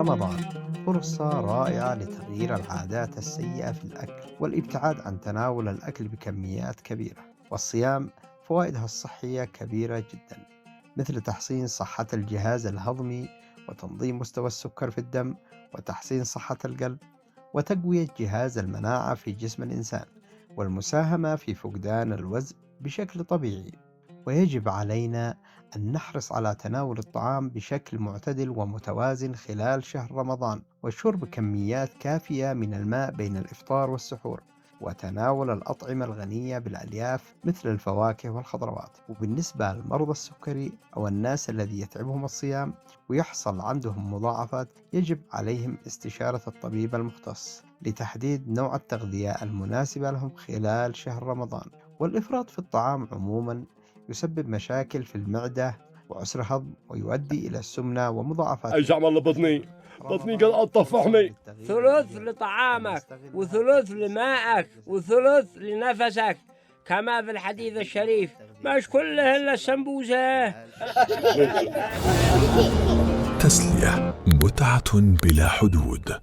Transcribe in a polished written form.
رمضان فرصة رائعة لتغيير العادات السيئة في الأكل والابتعاد عن تناول الأكل بكميات كبيرة. والصيام فوائدها الصحية كبيرة جدا، مثل تحسين صحة الجهاز الهضمي وتنظيم مستوى السكر في الدم وتحسين صحة القلب وتقوية جهاز المناعة في جسم الإنسان والمساهمة في فقدان الوزن بشكل طبيعي. ويجب علينا أن نحرص على تناول الطعام بشكل معتدل ومتوازن خلال شهر رمضان، وشرب كميات كافية من الماء بين الإفطار والسحور، وتناول الأطعمة الغنية بالألياف مثل الفواكه والخضروات. وبالنسبة للمرضى السكري أو الناس الذي يتعبهم الصيام ويحصل عندهم مضاعفات، يجب عليهم استشارة الطبيب المختص لتحديد نوع التغذية المناسبة لهم خلال شهر رمضان. والإفراط في الطعام عموما يسبب مشاكل في المعدة وعسر هضم ويؤدي إلى السمنة ومضاعفات أرجع والله الكبد. بطني قد رمضان قطع فرصة فحمي. للتغيير ثلث الإيجابي لطعامك فلنستغلها وثلث لتحسين لمائك الجسد وثلث والنفسية. لنفسك، كما في الحديث تحديد نوع الشريف. التغذية مش كله إلا المناسبة لهم السمبوسة. خلال شهر رمضان. تسلية متعة بلا حدود.